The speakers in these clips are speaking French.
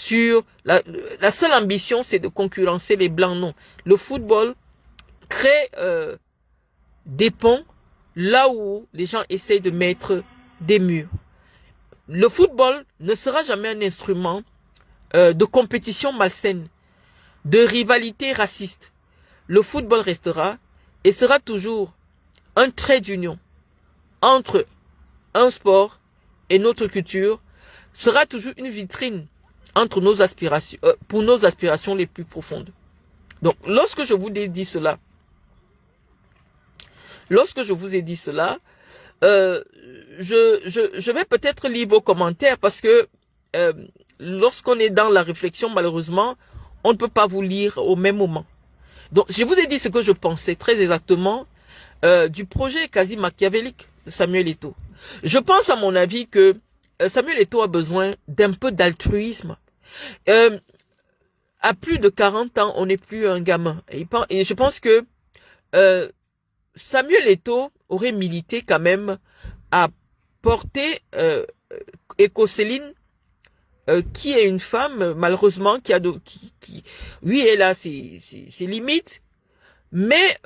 sur la seule ambition, c'est de concurrencer les blancs. Non, le football crée des ponts là où les gens essayent de mettre des murs. Le football ne sera jamais un instrument de compétition malsaine, de rivalité raciste. Le football restera et sera toujours un trait d'union entre un sport et notre culture, sera toujours une vitrine entre nos aspirations, pour nos aspirations les plus profondes. Donc, lorsque je vous ai dit cela, je vais peut-être lire vos commentaires parce que lorsqu'on est dans la réflexion, malheureusement, on ne peut pas vous lire au même moment. Donc, je vous ai dit ce que je pensais très exactement du projet quasi machiavélique de Samuel Eto'o. Je pense, à mon avis, que Samuel Eto'o a besoin d'un peu d'altruisme. À plus de 40 ans, on n'est plus un gamin. Et je pense que Samuel Eto'o aurait milité quand même à porter Ecosséline, qui est une femme, malheureusement, oui, elle a ses limites, mais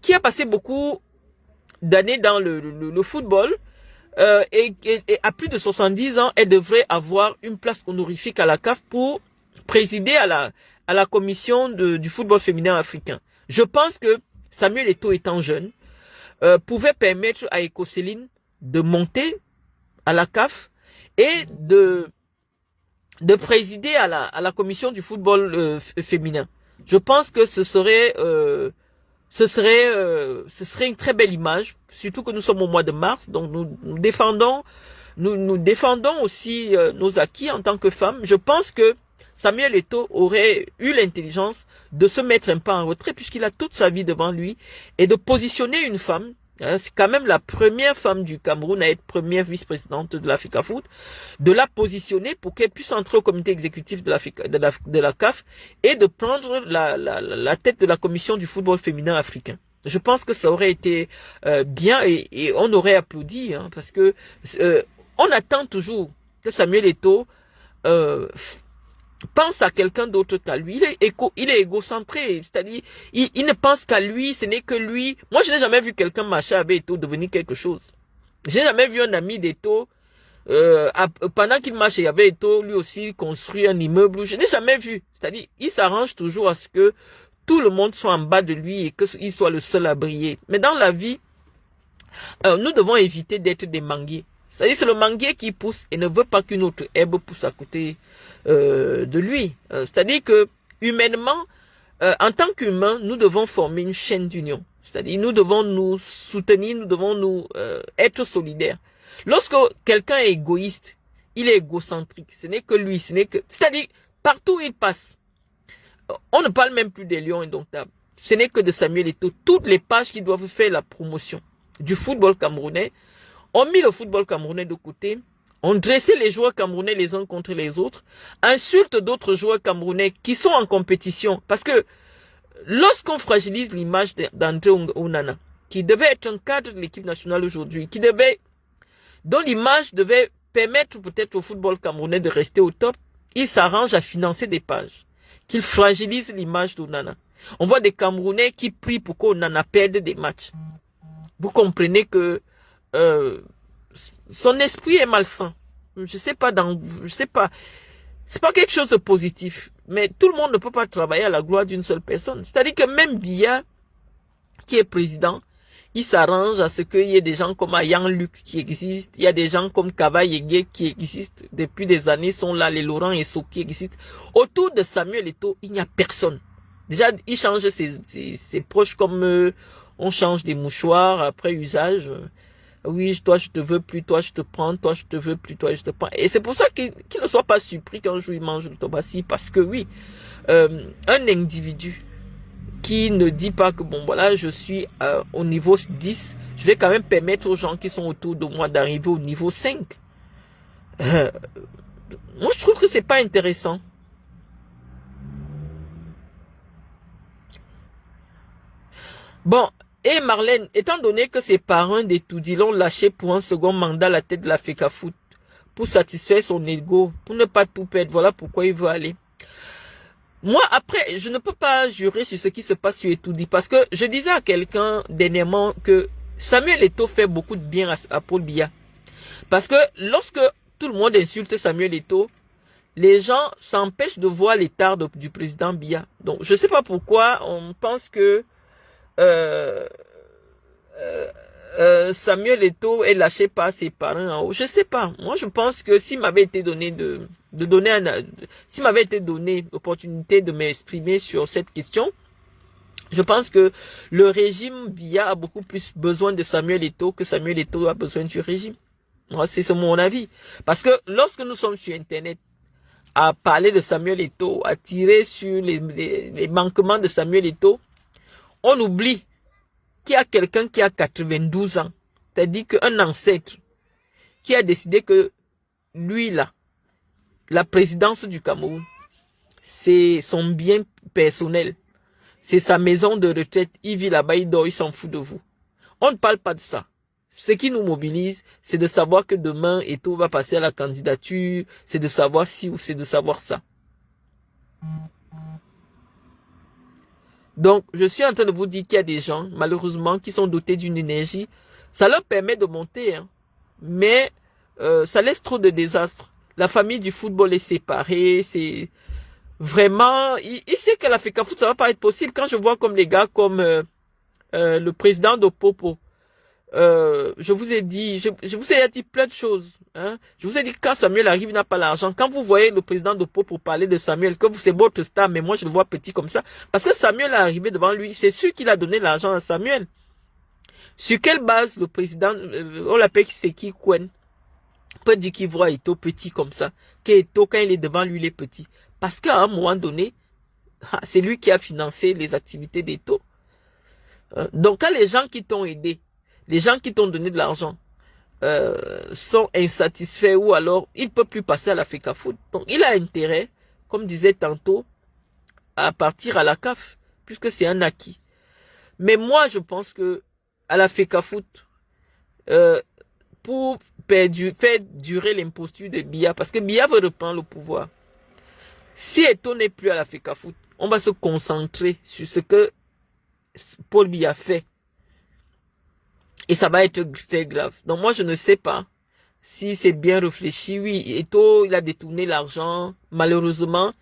qui a passé beaucoup d'années dans le football, et à plus de 70 ans, elle devrait avoir une place honorifique à la CAF pour présider à la commission du football féminin africain. Je pense que Samuel Eto'o, étant jeune, pouvait permettre à Ecosséline de monter à la CAF et de présider à la commission du football féminin. Je pense que ce serait une très belle image, surtout que nous sommes au mois de mars, donc nous défendons aussi nos acquis en tant que femmes. Je pense que Samuel Eto'o aurait eu l'intelligence de se mettre un pas en retrait puisqu'il a toute sa vie devant lui et de positionner une femme. C'est quand même la première femme du Cameroun à être première vice-présidente de l'Africa Foot, de la positionner pour qu'elle puisse entrer au comité exécutif de la CAF et de prendre la tête de la commission du football féminin africain. Je pense que ça aurait été bien et on aurait applaudi parce que on attend toujours que Samuel Eto'o pense à quelqu'un d'autre qu'à lui. Il est égocentré, c'est-à-dire il ne pense qu'à lui, ce n'est que lui. Moi, je n'ai jamais vu quelqu'un marcher avec Eto'o devenir quelque chose. J'ai jamais vu un ami d'Eto'o pendant qu'il marche avec Eto'o, lui aussi construit un immeuble. Je n'ai jamais vu. C'est-à-dire, il s'arrange toujours à ce que tout le monde soit en bas de lui et qu'il soit le seul à briller. Mais dans la vie, nous devons éviter d'être des manguiers. C'est-à-dire, c'est le manguier qui pousse et ne veut pas qu'une autre herbe pousse à côté de lui. C'est-à-dire que, humainement, en tant qu'humains, nous devons former une chaîne d'union. C'est-à-dire, nous devons nous soutenir, nous devons être solidaires. Lorsque quelqu'un est égoïste, il est égocentrique. Ce n'est que lui, c'est-à-dire, partout où il passe, on ne parle même plus des lions indomptables. Ce n'est que de Samuel Eto'o. Toutes les pages qui doivent faire la promotion du football camerounais ont mis le football camerounais de côté, ont dressé les joueurs camerounais les uns contre les autres, insultent d'autres joueurs camerounais qui sont en compétition. Parce que lorsqu'on fragilise l'image d'André Onana, qui devait être un cadre de l'équipe nationale aujourd'hui, dont l'image devait permettre peut-être au football camerounais de rester au top, il s'arrange à financer des pages, qu'il fragilise l'image d'Onana. On voit des Camerounais qui prient pour qu'Onana perde des matchs. Vous comprenez que son esprit est malsain. Je sais pas, c'est pas quelque chose de positif. Mais tout le monde ne peut pas travailler à la gloire d'une seule personne. C'est-à-dire que même Biya, qui est président, il s'arrange à ce qu'il y ait des gens comme Ayan Luc qui existent. Il y a des gens comme Kaba Yege qui existent. Depuis des années, sont là, les Laurent Esso qui existent. Autour de Samuel Eto'o, il n'y a personne. Déjà, il change ses proches comme on change des mouchoirs après usage. Oui, toi je te veux plus, toi je te prends, toi je te veux plus, toi je te prends. Et c'est pour ça qu'il ne soit pas surpris qu'un jour il mange le tobassi, parce que oui, un individu qui ne dit pas que bon voilà, je suis au niveau 10, je vais quand même permettre aux gens qui sont autour de moi d'arriver au niveau 5. Moi je trouve que c'est pas intéressant. Bon, et Marlène, étant donné que ses parents d'Etoudi l'ont lâché pour un second mandat à la tête de la FECAFOOT, pour satisfaire son ego, pour ne pas tout perdre. Voilà pourquoi il veut aller. Moi, après, je ne peux pas jurer sur ce qui se passe sur Etoudi, parce que je disais à quelqu'un dernièrement que Samuel Eto'o fait beaucoup de bien à Paul Biya. Parce que lorsque tout le monde insulte Samuel Eto'o, les gens s'empêchent de voir les tares du président Biya. Donc, je ne sais pas pourquoi on pense que Samuel Eto'o est lâché par ses parents en haut. Je ne sais pas. Moi, je pense que s'il m'avait été donné s'il m'avait été donné l'opportunité de m'exprimer sur cette question, je pense que le régime Biya a beaucoup plus besoin de Samuel Eto'o que Samuel Eto'o a besoin du régime. Moi, c'est mon avis. Parce que lorsque nous sommes sur Internet, à parler de Samuel Eto'o, à tirer sur les manquements de Samuel Eto'o, on oublie qu'il y a quelqu'un qui a 92 ans, c'est-à-dire qu'un ancêtre qui a décidé que lui là, la présidence du Cameroun, c'est son bien personnel, c'est sa maison de retraite, il vit là-bas, il dort, il s'en fout de vous. On ne parle pas de ça. Ce qui nous mobilise, c'est de savoir que demain, Eto'o va passer à la candidature, c'est de savoir si ou c'est de savoir ça. Donc, je suis en train de vous dire qu'il y a des gens, malheureusement, qui sont dotés d'une énergie. Ça leur permet de monter, hein, mais ça laisse trop de désastres. La famille du football est séparée, c'est vraiment... Il sait que l'Africa Foot, ça va pas être possible. Quand je vois comme les gars comme le président de Popo, je vous ai dit, je vous ai dit plein de choses. Hein. Je vous ai dit que quand Samuel arrive, il n'a pas l'argent. Quand vous voyez le président de Pau pour parler de Samuel, que c'est votre star, mais moi je le vois petit comme ça. Parce que Samuel est arrivé devant lui, c'est sûr qu'il a donné l'argent à Samuel. Sur quelle base le président, on l'appelle Seki Kwen, peut dire qu'il voit Eto'o petit comme ça. Qu'Eto'o, quand il est devant lui, il est petit. Parce qu'à un moment donné, c'est lui qui a financé les activités d'Eto'o. Donc quand les gens qui t'ont aidé, les gens qui t'ont donné de l'argent sont insatisfaits ou alors ils ne peuvent plus passer à l'Africa Foot. Donc il a intérêt, comme disait tantôt, à partir à la CAF, puisque c'est un acquis. Mais moi, je pense que à l'Africa Foot, pour faire durer l'imposture de Biya, parce que Biya veut reprendre le pouvoir. Si Eto'o n'est plus à l'Africa Foot, on va se concentrer sur ce que Paul Biya fait. Et ça va être très grave. Donc moi, je ne sais pas si c'est bien réfléchi. Oui, Eto'o, il a détourné l'argent. Malheureusement,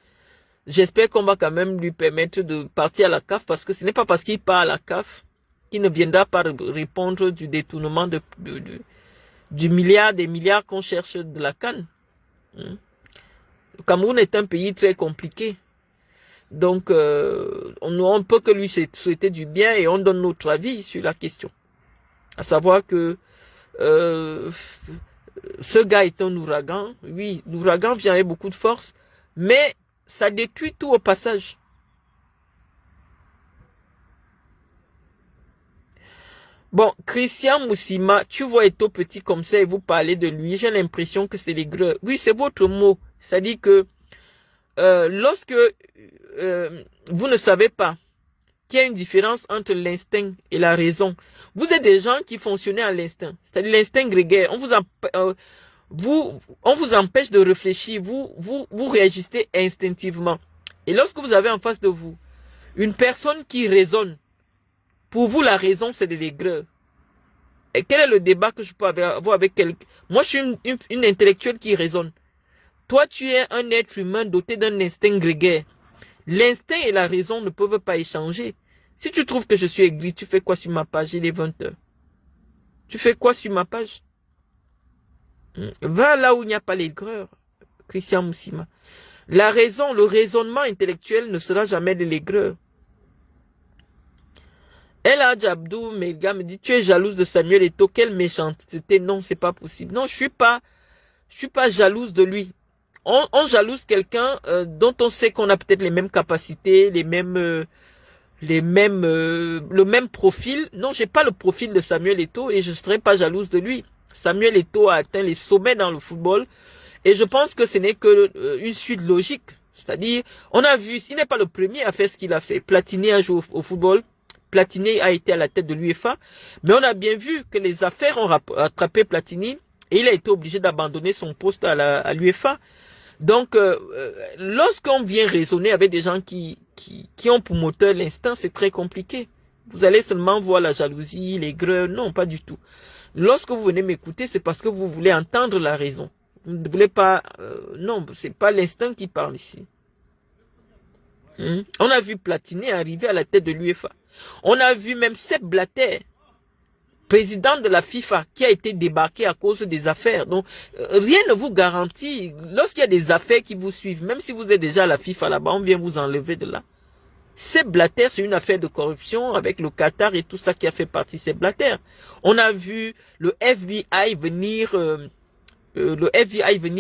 j'espère qu'on va quand même lui permettre de partir à la CAF parce que ce n'est pas parce qu'il part à la CAF qu'il ne viendra pas répondre du détournement du milliard, des milliards qu'on cherche de la CAN. Le Cameroun est un pays très compliqué. Donc, on peut que lui souhaiter du bien et on donne notre avis sur la question. À savoir que ce gars est un ouragan. Oui, l'ouragan vient avec beaucoup de force, mais ça détruit tout au passage. Bon, Christian Moussima, tu vois Eto'o petit comme ça et vous parlez de lui, j'ai l'impression que c'est l'aigreur. Oui, c'est votre mot. C'est-à-dire que lorsque vous ne savez pas qu'il y a une différence entre l'instinct et la raison. Vous êtes des gens qui fonctionnent à l'instinct. C'est-à-dire l'instinct grégaire. On vous empêche de réfléchir. Vous réagissez instinctivement. Et lorsque vous avez en face de vous une personne qui raisonne, pour vous la raison c'est de l'aigreur. Et quel est le débat que je peux avoir avec quelqu'un? Moi je suis une intellectuelle qui raisonne. Toi tu es un être humain doté d'un instinct grégaire. L'instinct et la raison ne peuvent pas échanger. Si tu trouves que je suis aigri, tu fais quoi sur ma page? Il est 20h. Tu fais quoi sur ma page? Va là où il n'y a pas l'aigreur, Christian Moussima. La raison, le raisonnement intellectuel ne sera jamais de l'aigreur. El Hadj Abdou Melga me dit, tu es jalouse de Samuel Eto'o, quelle méchanceté. Non, c'est pas possible. Non, je suis pas jalouse de lui. On jalouse quelqu'un dont on sait qu'on a peut-être les mêmes capacités, le même profil. Non, j'ai pas le profil de Samuel Eto'o et je serais pas jalouse de lui. Samuel Eto'o a atteint les sommets dans le football et je pense que ce n'est que une suite logique. C'est-à-dire, on a vu, il n'est pas le premier à faire ce qu'il a fait. Platini a joué au football, Platini a été à la tête de l'UEFA, mais on a bien vu que les affaires ont rattrapé Platini Et il a été obligé d'abandonner son poste à l'UEFA. Donc, lorsqu'on vient raisonner avec des gens qui ont pour moteur l'instinct, c'est très compliqué. Vous allez seulement voir la jalousie, les greux. Non, pas du tout. Lorsque vous venez m'écouter, c'est parce que vous voulez entendre la raison. Vous ne voulez pas... non, c'est pas l'instinct qui parle ici. On a vu Platini arriver à la tête de l'UEFA. On a vu même Sepp Blatter, président de la FIFA, qui a été débarqué à cause des affaires. Donc, rien ne vous garantit, lorsqu'il y a des affaires qui vous suivent, même si vous êtes déjà à la FIFA là-bas, on vient vous enlever de là. Sepp Blatter, c'est une affaire de corruption avec le Qatar et tout ça qui a fait partie de Sepp Blatter. On a vu le FBI venir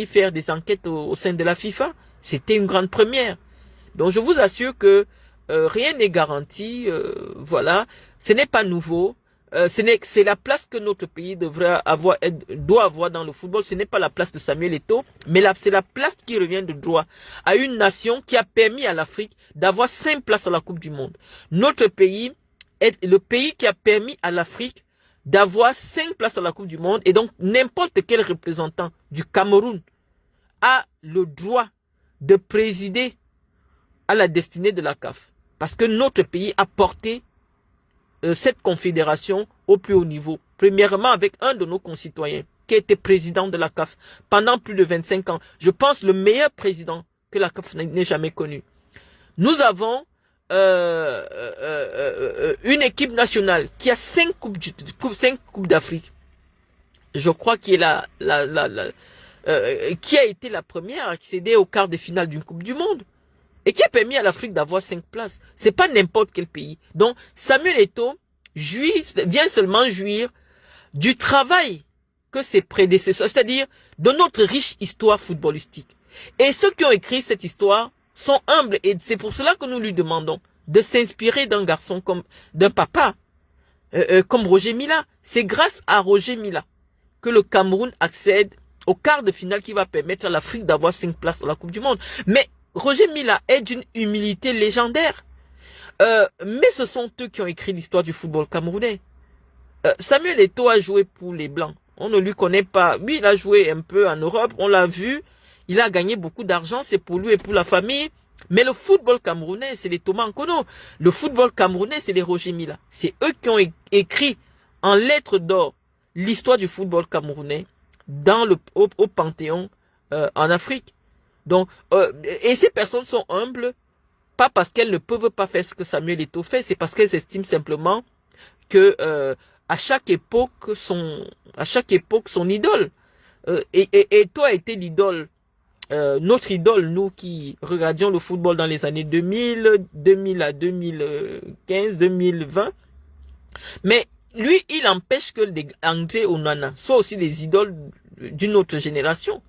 faire des enquêtes au sein de la FIFA. C'était une grande première. Donc, je vous assure que rien n'est garanti. Voilà, ce n'est pas nouveau. C'est la place que notre pays doit avoir dans le football. Ce n'est pas la place de Samuel Eto'o, mais c'est la place qui revient de droit à une nation qui a permis à l'Afrique d'avoir 5 places à la Coupe du Monde. Notre pays est le pays qui a permis à l'Afrique d'avoir 5 places à la Coupe du Monde, et donc n'importe quel représentant du Cameroun a le droit de présider à la destinée de la CAF. Parce que notre pays a porté cette confédération au plus haut niveau. Premièrement, avec un de nos concitoyens qui était président de la CAF pendant plus de 25 ans. Je pense le meilleur président que la CAF n'ait jamais connu. Nous avons une équipe nationale qui a 5 coupes d'Afrique. Je crois qu'il est qui a été la première à accéder au quart de finale d'une Coupe du Monde. Et qui a permis à l'Afrique d'avoir 5 places. C'est pas n'importe quel pays. Donc, Samuel Eto'o vient seulement jouir du travail que ses prédécesseurs, c'est-à-dire de notre riche histoire footballistique. Et ceux qui ont écrit cette histoire sont humbles, et c'est pour cela que nous lui demandons de s'inspirer d'un garçon d'un papa, comme Roger Mila. C'est grâce à Roger Mila que le Cameroun accède au quart de finale qui va permettre à l'Afrique d'avoir 5 places à la Coupe du Monde. Mais Roger Mila est d'une humilité légendaire. Mais ce sont eux qui ont écrit l'histoire du football camerounais. Samuel Eto'o a joué pour les Blancs. On ne lui connaît pas. Lui, il a joué un peu en Europe. On l'a vu. Il a gagné beaucoup d'argent. C'est pour lui et pour la famille. Mais le football camerounais, c'est les Thomas Nkono. Le football camerounais, c'est les Roger Mila. C'est eux qui ont écrit en lettres d'or l'histoire du football camerounais au Panthéon en Afrique. Donc, et ces personnes sont humbles, pas parce qu'elles ne peuvent pas faire ce que Samuel Eto'o fait, c'est parce qu'elles estiment simplement que à chaque époque son idole. Et toi a été l'idole, notre idole, nous qui regardions le football dans les années 2000 à 2015, 2020. Mais lui, il empêche que les André Onana soient aussi des idoles d'une autre génération.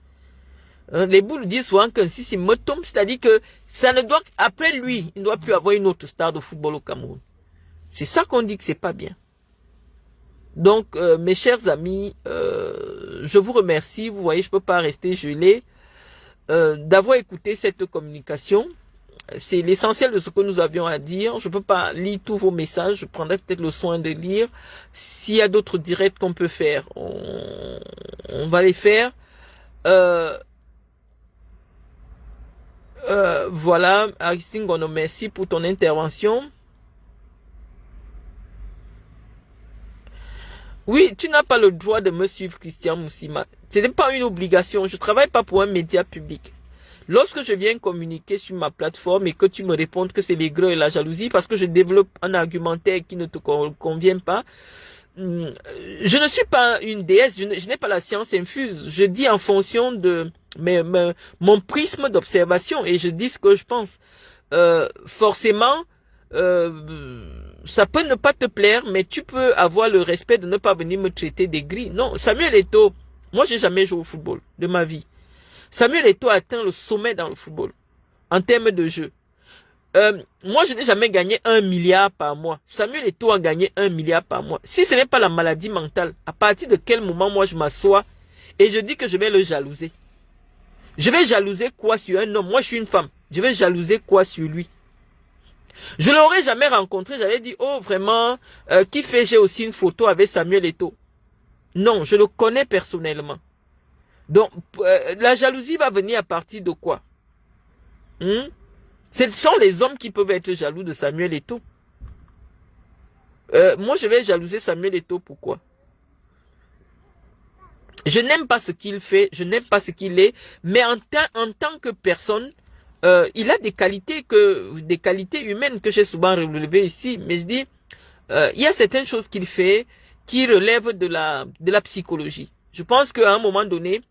Les boules disent souvent que si c'est Motom, c'est-à-dire que ça ne doit, après lui, il ne doit plus avoir une autre star de football au Cameroun. C'est ça qu'on dit que c'est pas bien. Donc, mes chers amis, je vous remercie. Vous voyez, je peux pas rester gelé d'avoir écouté cette communication. C'est l'essentiel de ce que nous avions à dire. Je peux pas lire tous vos messages. Je prendrai peut-être le soin de lire. S'il y a d'autres directs qu'on peut faire, on va les faire. Voilà, Aristide Gono, merci pour ton intervention. Oui, tu n'as pas le droit de me suivre, Christian Moussima. Ce n'est pas une obligation. Je travaille pas pour un média public. Lorsque je viens communiquer sur ma plateforme et que tu me réponds que c'est les greux et la jalousie parce que je développe un argumentaire qui ne te convient pas, je ne suis pas une déesse, je n'ai pas la science infuse. Je dis en fonction de mon prisme d'observation et je dis ce que je pense. Forcément, ça peut ne pas te plaire, mais tu peux avoir le respect de ne pas venir me traiter des gris. Non, Samuel Eto'o, moi j'ai jamais joué au football de ma vie. Samuel Eto'o a atteint le sommet dans le football en termes de jeu. Moi, je n'ai jamais gagné 1 milliard par mois. Samuel Eto'o a gagné 1 milliard par mois. Si ce n'est pas la maladie mentale, à partir de quel moment moi je m'assois et je dis que je vais le jalouser? Je vais jalouser quoi sur un homme? Moi, je suis une femme. Je vais jalouser quoi sur lui? Je l'aurais jamais rencontré. J'allais dire, oh vraiment, j'ai aussi une photo avec Samuel Eto'o. Non, je le connais personnellement. Donc, la jalousie va venir à partir de quoi? Ce sont les hommes qui peuvent être jaloux de Samuel Eto'o. Moi, je vais jalouser Samuel Eto'o. Pourquoi? Je n'aime pas ce qu'il fait, je n'aime pas ce qu'il est, mais en tant que personne, il a des qualités humaines que j'ai souvent relevées ici. Mais je dis, il y a certaines choses qu'il fait qui relèvent de la psychologie. Je pense qu'à un moment donné,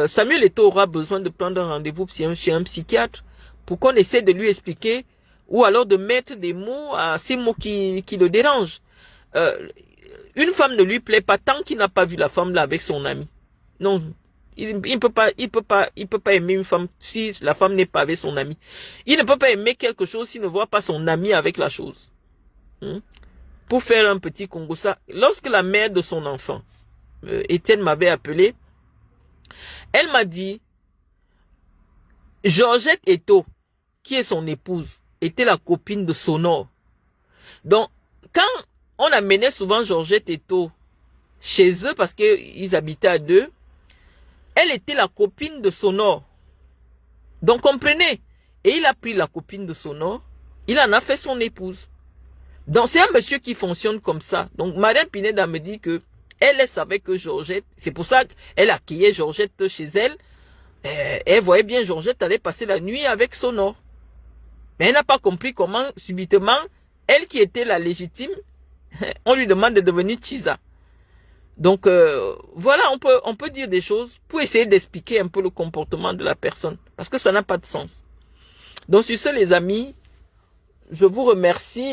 Samuel Eto'o aura besoin de prendre un rendez-vous chez un psychiatre pour qu'on essaie de lui expliquer ou alors de mettre des mots à ces mots qui le dérangent. Une femme ne lui plaît pas tant qu'il n'a pas vu la femme là avec son ami. Non, il ne peut pas aimer une femme si la femme n'est pas avec son ami. Il ne peut pas aimer quelque chose s'il ne voit pas son ami avec la chose. Pour faire un petit Congo, ça, lorsque la mère de son enfant, Étienne, m'avait appelé, elle m'a dit, Georgette Eto'o, qui est son épouse, était la copine de Sonor. Donc, quand on amenait souvent Georgette Eto'o chez eux, parce qu'ils habitaient à deux, elle était la copine de Sonor. Donc, comprenez. Et il a pris la copine de Sonor, il en a fait son épouse. Donc, c'est un monsieur qui fonctionne comme ça. Donc, Madame Pineda me dit que elle savait que Georgette, c'est pour ça qu'elle accueillait Georgette chez elle. Elle voyait bien Georgette allait passer la nuit avec Sonor. Mais elle n'a pas compris comment, subitement, elle qui était la légitime, on lui demande de devenir Chiza. Donc, voilà, on peut dire des choses pour essayer d'expliquer un peu le comportement de la personne. Parce que ça n'a pas de sens. Donc, sur ce, les amis, je vous remercie.